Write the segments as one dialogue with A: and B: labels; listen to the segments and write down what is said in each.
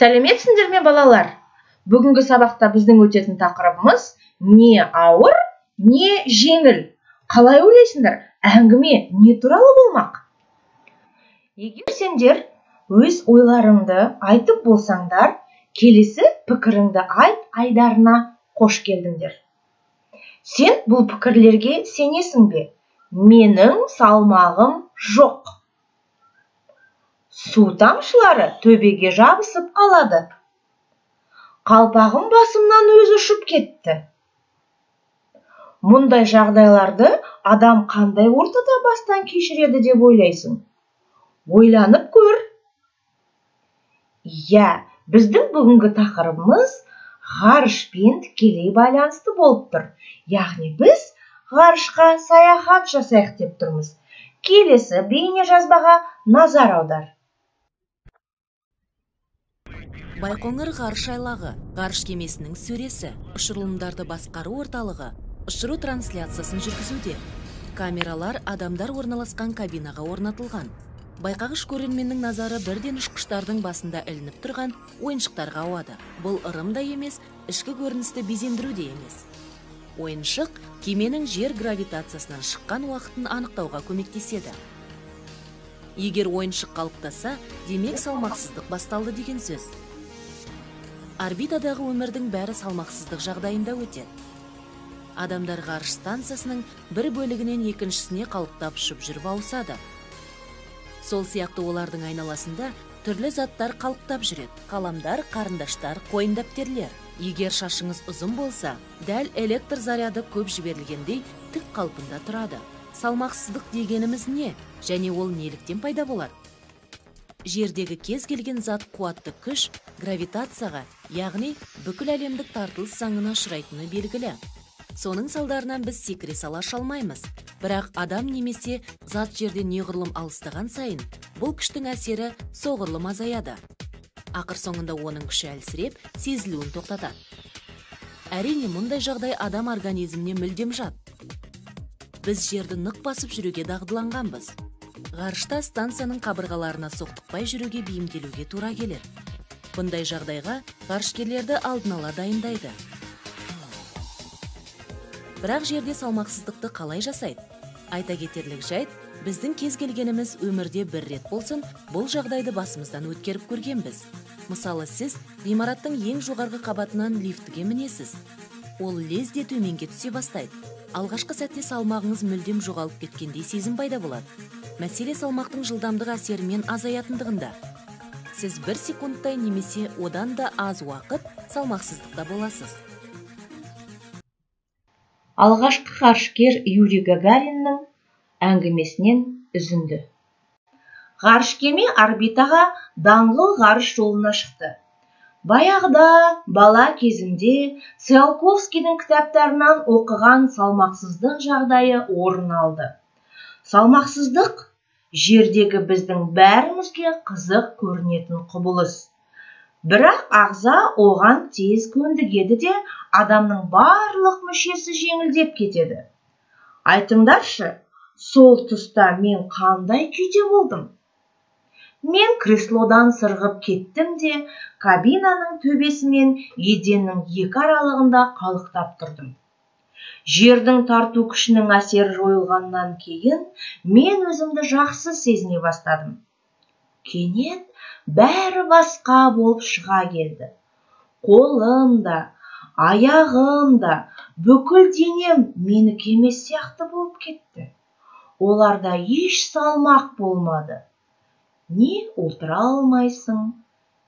A: Сәлеметсіңдер ме балалар? Бүгінгі сабақта біздің өтетін тақырыбымыз не ауыр, не жеңіл. Қалай ойлайсыңдар? Әңгіме не туралы болмақ? Егер сендер өз ойларыңды айтып болсаңдар, келесі пікіріңді айт айдарына қош келдіңдер. Сен бұл пікірлерге сенесің бе? Менің салмағым жоқ. Су тамшылары төбеге жабысып қалады. Қалпағым басымнан өзі ұшып кетті. Мұндай жағдайларды адам қандай ортада бастан кешіреді деп ойлайсың? Ойланып көр. Біздің бүгінгі тақырыбымыз ғарышпен тікелей байланысты болып тұр. Яғни біз ғарышқа саяхат жасайық деп тұрмыз. Келесі бейне жазбаға назар аудар.
B: Байқоңыр ғарыш айлағы, ғарыш кемесінің сөресі, ұшырылымдарды басқару орталығы, ұшыру трансляциясын жүргізуде. Камералар адамдар орналасқан кабинаға орнатылған. Байқағыш көрерменнің назары бірден ұшқыштардың басында ілініп тұрған ойыншықтарға ауады. Бұл ырым да емес, ішкі көріністі безендіру де емес. Ойыншық кеменің жер гравитациясынан шыққан уақытын анықтауға көмектеседі. Егер ойыншық қалыптаса, демек салмақсыздық басталды деген сөз. Орбитадағы өмірдің бәрі салмақсыздық жағдайында өтеді. Адамдар ғарыш станциясының бір бөлігінен екіншісіне қалықтап ұшып жүріп ауысады. Сол сияқты олардың айналасында түрлі заттар қалықтап жүреді. Қаламдар, қарындаштар, қойын дәптерлер. Егер шашыңыз ұзын болса, дәл электр заряды көп жіберілгендей тік қалпында тұрады. Салмақсыздық дегеніміз не? Және ол неліктен пайда болады? Жердегі кез келген зат қуатты күш гравитацияға, яғни бүкіл әлемдік тартылыс заңына ұшырайтыны белгілі. Соның салдарынан біз секіре сала шалмаймыз. Бірақ адам немесе зат жерден неғұрлым алыстаған сайын, бұл күштің әсері соғұрлым азаяды. Ақыр соңында оның күші әлсіреп, сезілуін тоқтатады. Әрине, мұндай жағдай адам организміне мүлдем жат. Біз жерді нық басып жүруге дағдыланғанбыз. Ғарышта станцияның қабырғаларына соқтықпай жүруге бейімделуге тура келеді. Бұндай жағдайға ғарышкерлерді алдын ала дайындайды. Бірақ жерде салмақсыздықты қалай жасайды? Айта кетерлік жайт, біздің кез келгеніміз өмірде бір рет болсын, бұл жағдайды басымыздан өткеріп көргенбіз. Мысалы, сіз ғимараттың ең жоғарғы қабатынан лифтіге мінесіз. Ол лезде төменге түсе бастайды. Алғашқы сәтте салмағыңыз мүлдем жоғалып кеткендей сезім пайда болады. Мәселе салмақтың жылдамдық әсерімен азаятындығында. Сіз 1 секундтай немесе одан да аз уақыт салмақсыздықта боласыз.
A: Алғашқы ғарышкер Юрий Гагариннің әңгімесінен үзінді. Ғарышкеме орбитаға даңғыл ғарыш жолына шықты. Баяғыда бала кезімде Циолковскийдің кітаптарынан оқыған салмақсыздық жағдайы орын алды. Салмақсыздық жердегі біздің бәрімізге қызық көрінетін құбылыс. Бірақ ағза оған тез көндігеді де, адамның барлық мүшесі жеңілдеп кетеді. Айтыңдаршы, сол тұста мен қандай күйде болдым? Мен креслодан сырғып кеттім де, кабинаның төбесі мен еденнің екі аралығында қалықтап тұрдым. Жердің тарту күшінің әсері жойылғаннан кейін, мен өзімді жақсы сезіне бастадым. Кенет бәрі басқа болып шыға келді. Қолым да, аяғым да, бүкіл денем менікі емес сияқты болып кетті. Оларда еш салмақ болмады. Не отыра алмайсың,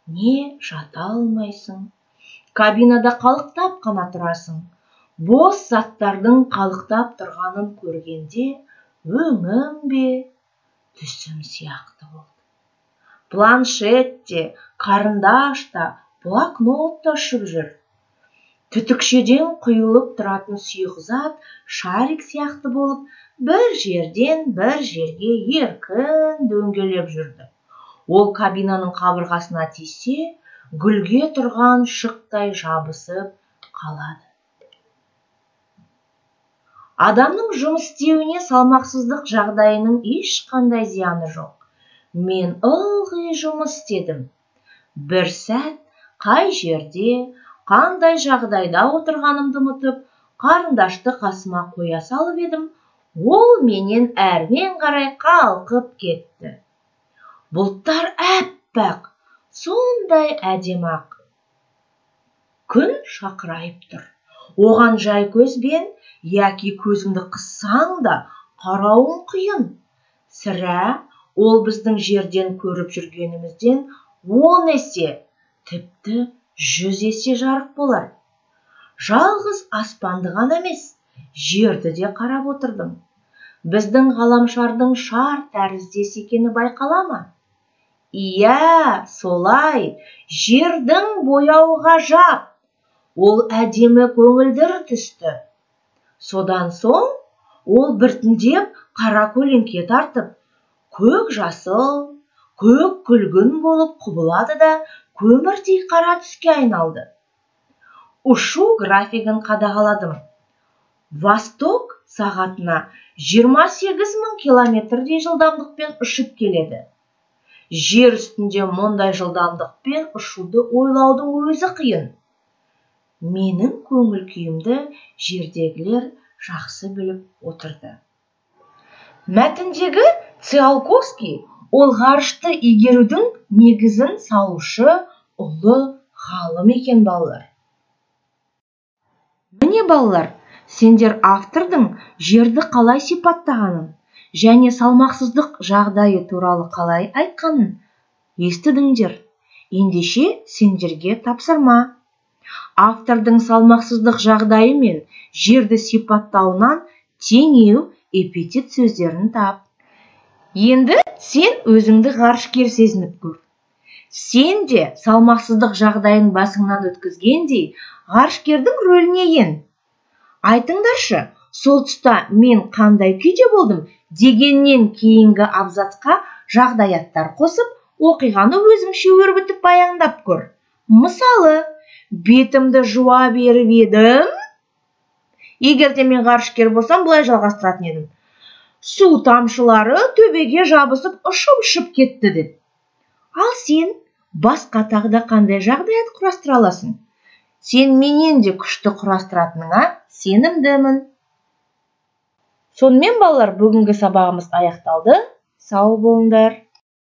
A: не жата алмайсың. Кабинада қалықтап қана тұрасың. Бос заттардың қалықтап тұрғанын көргенде өңім бе, түсім сияқты болды. Планшет те, қарындаш та, блокнот та ұшып жүр. Түтікшеден құйылып тұратын сұйық зат шарик сияқты болып, бір жерден бір жерге еркін дөңгелеп жүрді. Ол кабинаның қабырғасына тисе, гүлге тұрған шықтай жабысып қалады. Адамның жұмыс істеуіне салмақсыздық жағдайының ешқандай зияны жоқ. Мен ылғи жұмыс істедім. Бір сәт қай жерде, қандай жағдайда отырғанымды ұмытып, қарындашты қасыма қоя салып едім, ол менен әрмен қарай қалқып кетті. Бұлттар әппақ, сондай әдемі-ақ. Күн шақырайып тұр. Оған жай көзбен, яки көзіңді қыссаң да қарауың қиын. Сірә, ол біздің жерден көріп жүргенімізден 10 есе, тіпті 100 есе жарық болар. Жалғыз аспанды ғана емес, жерді де қарап отырдым. Біздің ғаламшардың шар тәріздес екені байқала ма? Иә, солай, жердің бояуы ғажап. Ол әдемі көңілдір түсті. Содан соң, ол біртіндеп қара көлеңке тартып, көк жасыл, көк күлгін болып құбылады да көмірдей қара түске айналды. Ұшу графигін қадағаладым. Восток сағатына 28.000 километрдей жылдамдықпен ұшып келеді. Жер үстінде мұндай жылдамдықпен ұшуды ойлаудың өзі қиын. Менің көңіл күйімді жердегілер жақсы біліп отырды. Мәтіндегі Циолковский ол ғарышты игерудің негізін салушы ұлы ғалым екен балалар. Міне балалар, сендер автордың жерді қалай сипаттағанын және салмақсыздық жағдайы туралы қалай айтқанын естідіңдер. Ендеше сендерге тапсырма. Автордың салмақсыздық жағдайы мен жерді сипаттауынан теңеу эпитет сөздерін тап. Енді сен өзіңді ғарышкер сезініп көр. Сен де салмақсыздық жағдайын басыңнан өткізгендей ғарышкердің рөліне ен. Айтыңдаршы, сол тұста мен қандай күйде болдым дегеннен кейінгі абзацқа жағдаяттар қосып, оқиғаны өзіңше өрбітіп баяндап көр. Мысалы, бетімді жуа беріп едім. Егерде мен ғарышкер болсам, бұлай жалғастыратын едім. Су тамшылары төбеге жабысып ұшып кетті деп. Ал сен басқа тағда қандай жағдаят құрастыра аласың? Сен менен де күшті құрастыратыныңа сенімдімін. Сонымен балалар, бүгінгі сабағымыз аяқталды. Сау болыңдар.